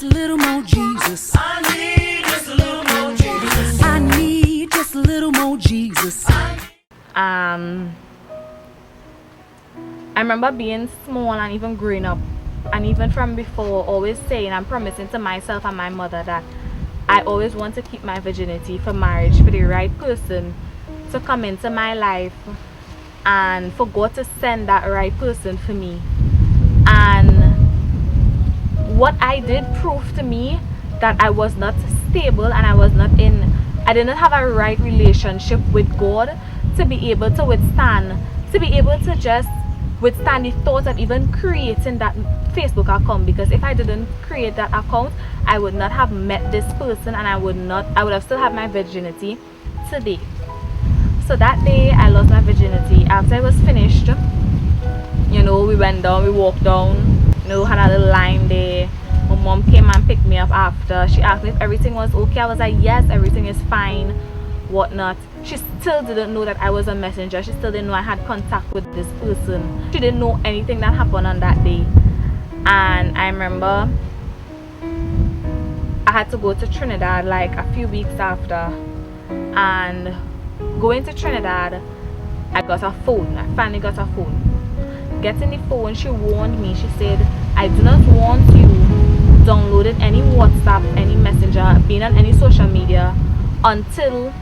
just a little more Jesus. I need just a little more Jesus. I need just a little more Jesus. I remember being small and even growing up, and even from before, always saying and promising to myself and my mother that I always want to keep my virginity for marriage, for the right person to come into my life, and for God to send that right person for me. And what I did proved to me that I was not stable and I didn't have a right relationship with God to be able to withstand just withstand the thought of even creating that Facebook account, because if I didn't create that account, I would not have met this person, and I would have still had my virginity today. So that day I lost my virginity. After it was finished, we went down, we walked down, had a little line there. My mom came and picked me up after. She asked me if everything was okay. I was like, yes, everything is fine, whatnot. She still didn't know that I was a messenger. She still didn't know I had contact with this person. She didn't know anything that happened on that day. And I remember I had to go to Trinidad like a few weeks after. And going to Trinidad, I got a phone. I finally got a phone. Getting the phone, she warned me. She said, I do not want you downloading any WhatsApp, any messenger, being on any social media until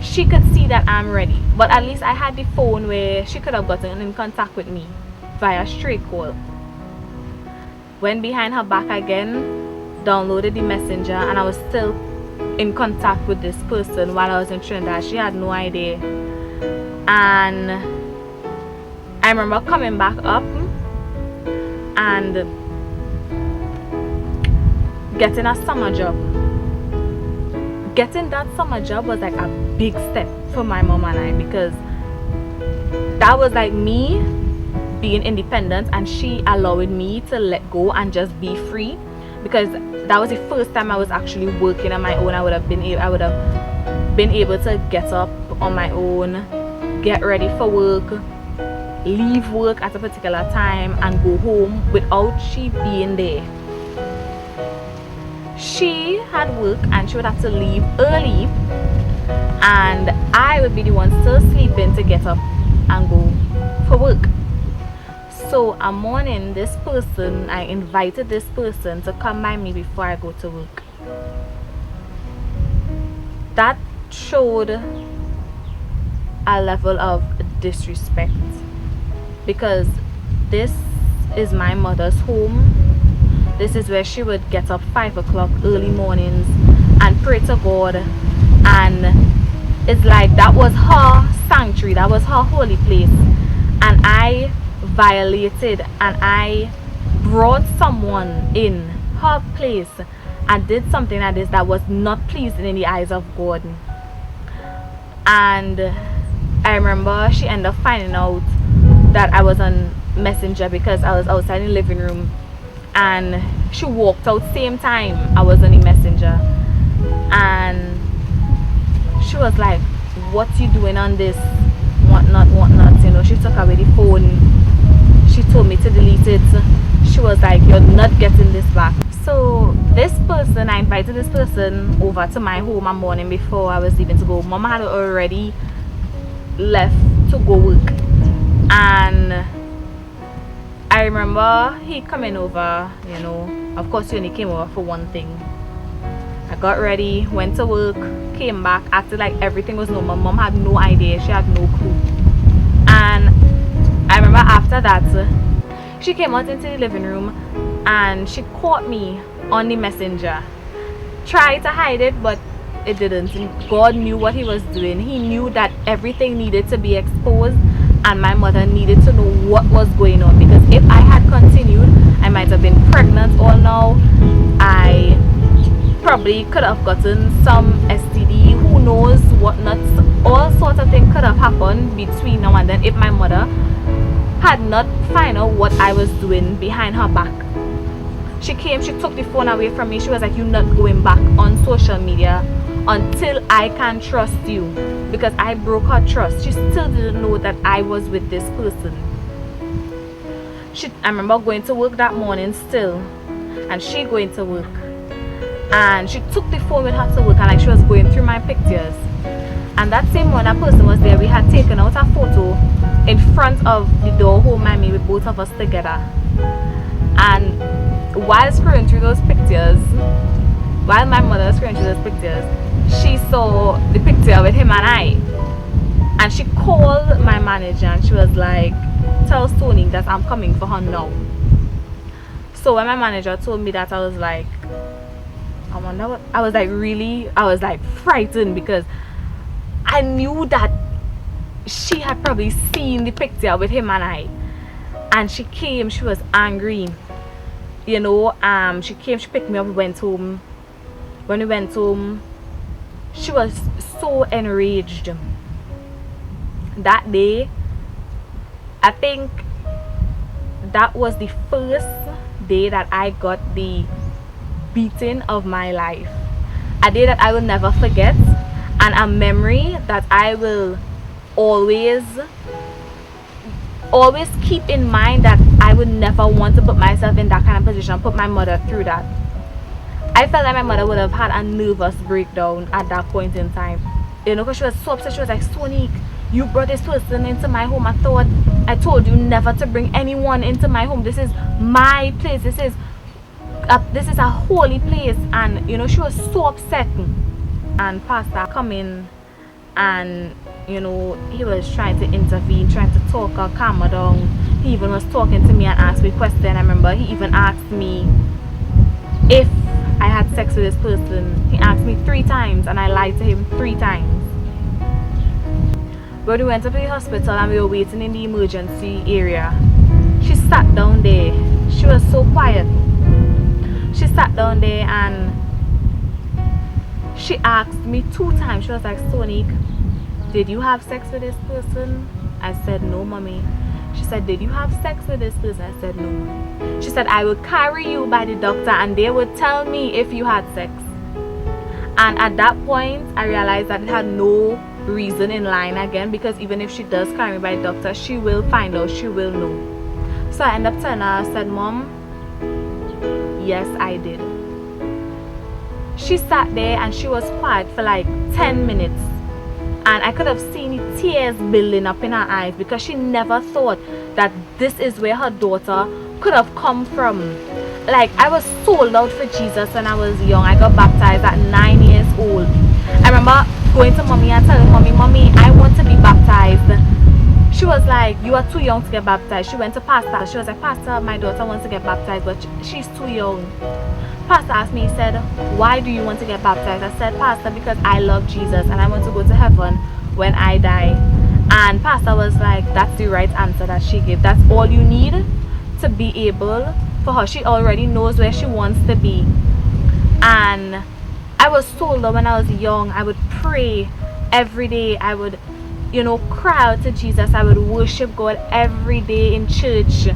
she could see that I'm ready. But at least I had the phone where she could have gotten in contact with me via straight call. Went behind her back again, downloaded the messenger, and I was still in contact with this person while I was in Trinidad. She had no idea. And I remember coming back up and getting a summer job. Getting that summer job was like a big step for my mom and I, because that was like me being independent and she allowing me to let go and just be free, because that was the first time I was actually working on my own. I would have been able to get up on my own, get ready for work, leave work at a particular time and go home without she being there. She had work and she would have to leave early, and I would be the one still sleeping to get up and go for work. So a morning, I invited this person to come by me before I go to work. That showed a level of disrespect, because this is my mother's home. This is where she would get up 5 o'clock early mornings and pray to God, and it's like that was her sanctuary, that was her holy place, and I violated and I brought someone in her place and did something like this that was not pleasing in the eyes of God. And I remember she ended up finding out that I was on Messenger because I was outside in the living room, and she walked out same time I was on the Messenger, and she was like, what you doing on this, whatnot. She took away the phone, she told me to delete it. She was like, you're not getting this back. So I invited this person over to my home a morning before I was leaving to go. Mama had already left to go work, and I remember he coming over, of course he only came over for one thing. I got ready, went to work, came back, acted like everything was normal. Mom had no idea, she had no clue. And I remember after that, she came out into the living room and she caught me on the Messenger. Tried to hide it, but it didn't. God knew what he was doing. He knew that everything needed to be exposed, and my mother needed to know what was going on, because if I had continued, I might have been pregnant all now. I probably could have gotten some STD, who knows what not. All sorts of things could have happened between now and then if my mother had not found out what I was doing behind her back. She came, she took the phone away from me. She was like, you're not going back on social media until I can trust you, because I broke her trust. She still didn't know that I was with this person. I remember going to work that morning still, and she going to work, and she took the phone with her to work, and like she was going through my pictures. And that same one, that person was there. We had taken out a photo in front of the door home by me with both of us together. And while scrolling through those pictures, while my mother was scrolling through those pictures, she saw the picture with him and I. And she called my manager and she was like, tell Sonique that I'm coming for her now. So when my manager told me that, I was like, I wonder what, I was like frightened, because I knew that she had probably seen the picture with him and I. And she came, she was angry. You know, she came, she picked me up, we went home. When we went home, she was so enraged. That day, I think that was the first day that I got the beating of my life. A day that I will never forget, and a memory that I will always keep in mind, that I would never want to put myself in that kind of position, put my mother through that. I felt like my mother would have had a nervous breakdown at that point in time. You know, because she was so upset. She was like, Sonique, you brought this person into my home. I told you never to bring anyone into my home. This is my place. This is a holy place. And you know, she was so upset. And Pastor come in, and you know, he was trying to intervene, trying to talk her, calm her down. He even was talking to me and asked me questions. I remember he even asked me if I had sex with this person. He asked me 3 times, and I lied to him 3 times. When we went to the hospital and we were waiting in the emergency area, she sat down there. She was so quiet. She sat down there and she asked me 2 times. She was like, Sonique, did you have sex with this person? I said, no, mommy. She said, did you have sex with this person? I said, no. She said, I will carry you by the doctor and they would tell me if you had sex. And at that point, I realized that it had no reason in line again, because even if she does carry me by the doctor, she will find out, she will know. So I ended up telling her, I said, Mom, yes, I did. She sat there and she was quiet for like 10 minutes. And I could have seen tears building up in her eyes, because she never thought that this is where her daughter could have come from. Like, I was sold out for Jesus when I was young. I got baptized at 9 years old. I remember going to mommy and telling mommy, I want to be baptized. She was like, you are too young to get baptized. She went to Pastor. She was like, Pastor, my daughter wants to get baptized, but she's too young. Pastor asked me, he said, why do you want to get baptized? I said, Pastor, because I love Jesus and I want to go to heaven when I die. And Pastor was like, that's the right answer that she gave. That's all you need to be able for her. She already knows where she wants to be. And I was told that when I was young, I would pray every day. I would, you know, cry out to Jesus. I would worship God every day in church.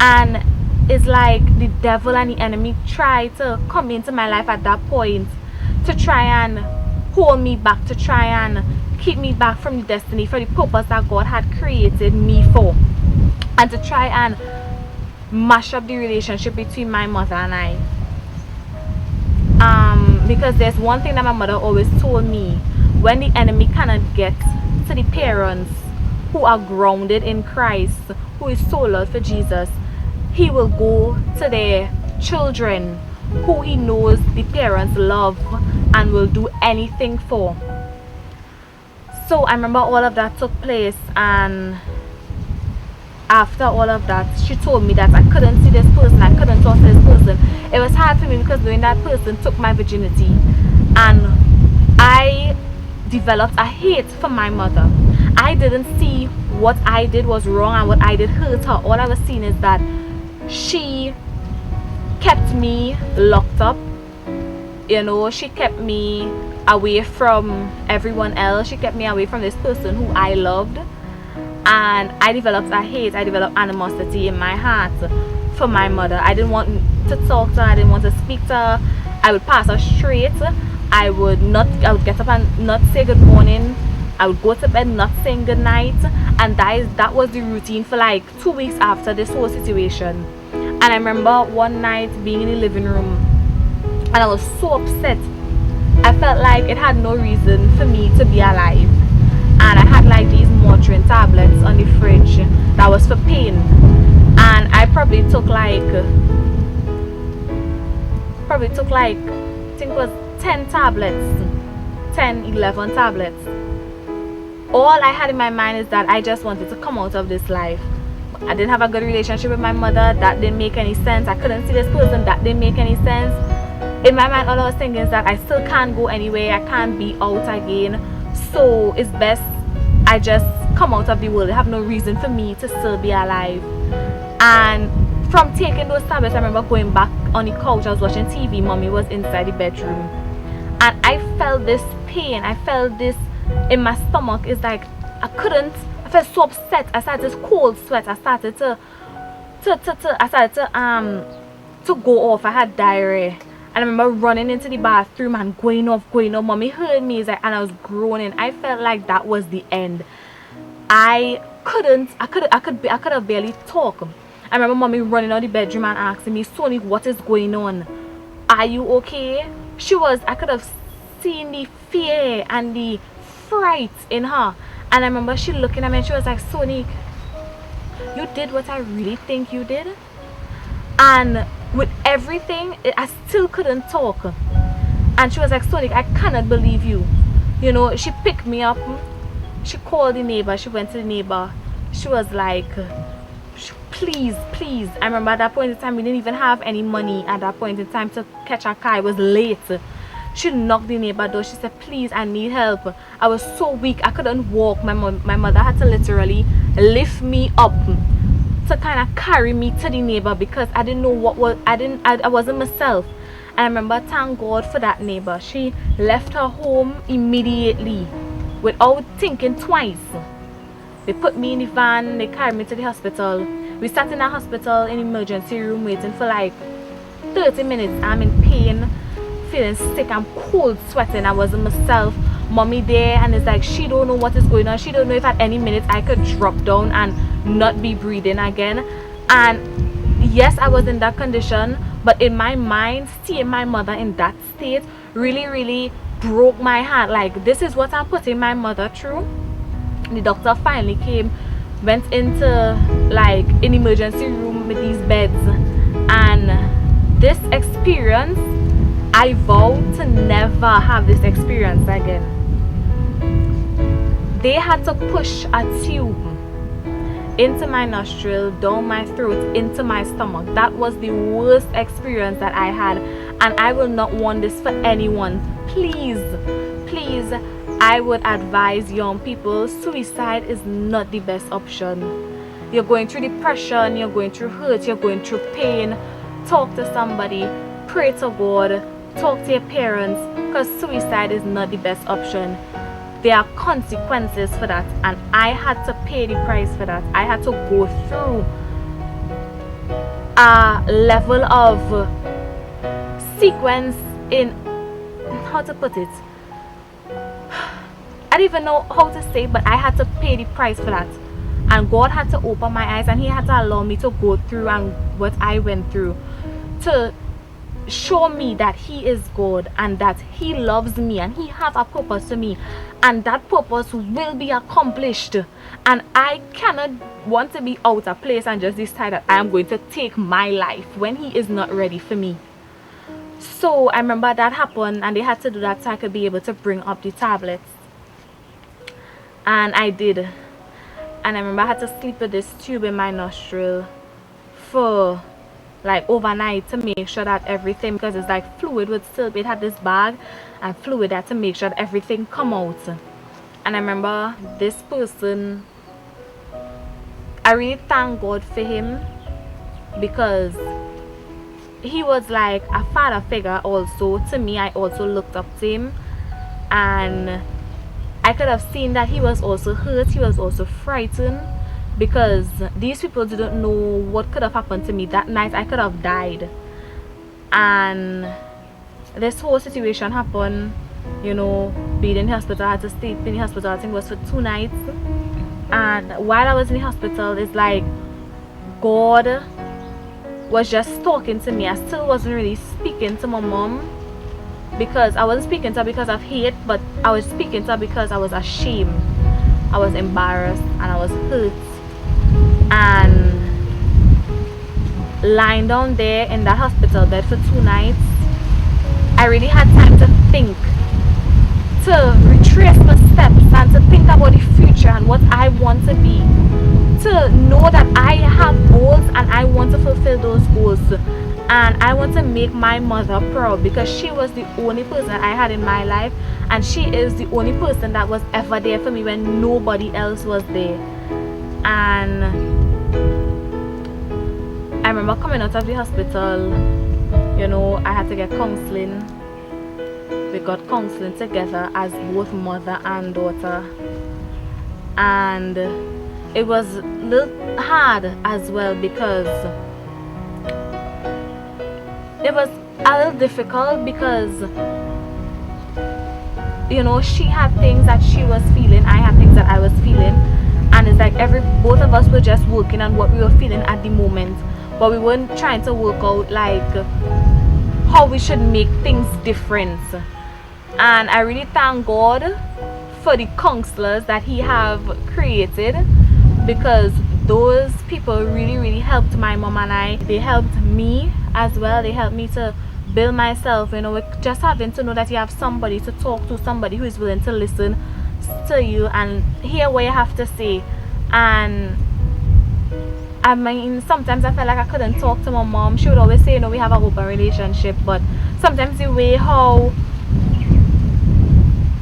And it's like the devil and the enemy tried to come into my life at that point to try and hold me back, to try and keep me back from the destiny, for the purpose that God had created me for, and to try and mash up the relationship between my mother and I. Because there's one thing that my mother always told me: when the enemy cannot get to the parents who are grounded in Christ, who is sold out for Jesus, he will go to their children who he knows the parents love and will do anything for. So I remember all of that took place, and after all of that, she told me that I couldn't see this person, I couldn't talk to this person. It was hard for me because knowing that person took my virginity, and I developed a hate for my mother. I didn't see what I did was wrong and what I did hurt her. All I was seeing is that she kept me locked up. You know, she kept me away from everyone else. She kept me away from this person who I loved. And I developed a hate, I developed animosity in my heart for my mother. I didn't want to talk to her, I didn't want to speak to her. I would pass her straight. I would get up and not say good morning. I would go to bed not saying good night. And that was the routine for like 2 weeks after this whole situation. And I remember one night being in the living room, and I was so upset. I felt like it had no reason for me to be alive. And I had like these Motrin tablets on the fridge that was for pain. And I probably took like I think it was 10 tablets, 10, 11 tablets. All I had in my mind is that I just wanted to come out of this life. I didn't have a good relationship with my mother. That didn't make any sense. I couldn't see this person. That didn't make any sense. In my mind, all I was thinking is that I still can't go anywhere. I can't be out again. So it's best I just come out of the world. They have no reason for me to still be alive. And from taking those tablets, I remember going back on the couch. I was watching TV. Mommy was inside the bedroom. And I felt this pain. I felt this in my stomach. It's like I felt so upset. I started this cold sweat. I started to go off. I had diarrhea. And I remember running into the bathroom and going off. Mommy heard me, and I was groaning. I felt like that was the end. I could have barely talked. I remember mommy running out the bedroom and asking me, Sonique, what is going on? Are you okay? I could have seen the fear and the fright in her. And I remember she looking at me and she was like, Sonique, you did what I really think you did. And with everything, I still couldn't talk. And she was like, Sonique, I cannot believe you. You know, she picked me up. She called the neighbor. She went to the neighbor. She was like, please. I remember at that point in time, we didn't even have any money at that point in time to catch a car. It was late. She knocked the neighbor door. She said, please, I need help. I was so weak. I couldn't walk. My mother had to literally lift me up to kind of carry me to the neighbor because I didn't know what was, I wasn't myself. And I remember, thank God for that neighbor. She left her home immediately without thinking twice. They put me in the van, they carried me to the hospital. We sat in the hospital in the emergency room waiting for like 30 minutes. I'm in pain, feeling sick, I'm cold, sweating. I wasn't myself. Mommy there, and it's like she don't know what is going on. She don't know if at any minute I could drop down and not be breathing again. And yes, I was in that condition, but in my mind, seeing my mother in that state really broke my heart. Like, this is what I'm putting my mother through. The doctor finally came, went into like an emergency room with these beds, and this experience, I vowed to never have this experience again. They had to push a tube into my nostril, down my throat, into my stomach. That was the worst experience that I had, and I will not want this for anyone. Please, I would advise young people, suicide is not the best option. You're going through depression, you're going through hurt, you're going through pain. Talk to somebody, pray to God, talk to your parents, because suicide is not the best option. There are consequences for that, and I had to pay the price for that. I had to go through a level of sequence in, how to put it, I don't even know how to say, but I had to pay the price for that. And God had to open my eyes, and He had to allow me to go through and what I went through to show me that He is God and that He loves me and He has a purpose to me, and that purpose will be accomplished. And I cannot want to be out of place and just decide that I am going to take my life when He is not ready for me. So I remember that happened, and they had to do that so I could be able to bring up the tablets, and I did. And I remember I had to sleep with this tube in my nostril for like overnight to make sure that everything, because it's like fluid would still be, it had this bag and fluid had to make sure that everything come out. And I remember this person, I really thank God for him, because he was like a father figure also to me. I also looked up to him, and I could have seen that he was also hurt, he was also frightened, because these people didn't know what could have happened to me. That night I could have died. And this whole situation happened, you know, being in the hospital. I had to stay in the hospital, I think it was for 2 nights. And while I was in the hospital, it's like God was just talking to me. I still wasn't really speaking to my mom, because I wasn't speaking to her because of hate, but I was speaking to her because I was ashamed, I was embarrassed, and I was hurt. And lying down there in that hospital bed for 2 nights, I really had time to think, to retrace my steps, and to think about the future and what I want to be, to know that I have goals and I want to fulfill those goals, and I want to make my mother proud, because she was the only person I had in my life, and she is the only person that was ever there for me when nobody else was there. And I remember coming out of the hospital, you know, I had to get counseling. We got counseling together as both mother and daughter, and it was a little hard as well, because it was a little difficult, because you know, she had things that she was feeling, I had things that I was feeling, and it's like both of us were just working on what we were feeling at the moment, but we weren't trying to work out like how we should make things different. And I really thank God for the counselors that He have created, because those people really helped my mom and I. They helped me as well. They helped me to build myself, you know, with just having to know that you have somebody to talk to, somebody who is willing to listen to you and hear what you have to say. And I mean, sometimes I felt like I couldn't talk to my mom. She would always say, you know, we have an open relationship, but sometimes the way how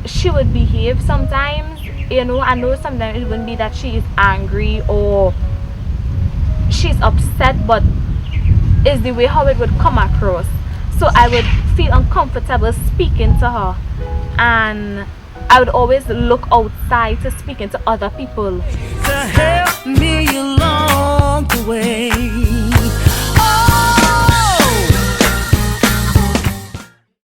she would behave sometimes, you know, I know sometimes it wouldn't be that she is angry or she's upset, but it's the way how it would come across. So I would feel uncomfortable speaking to her, and I would always look outside to speaking to other people. To help me along the way.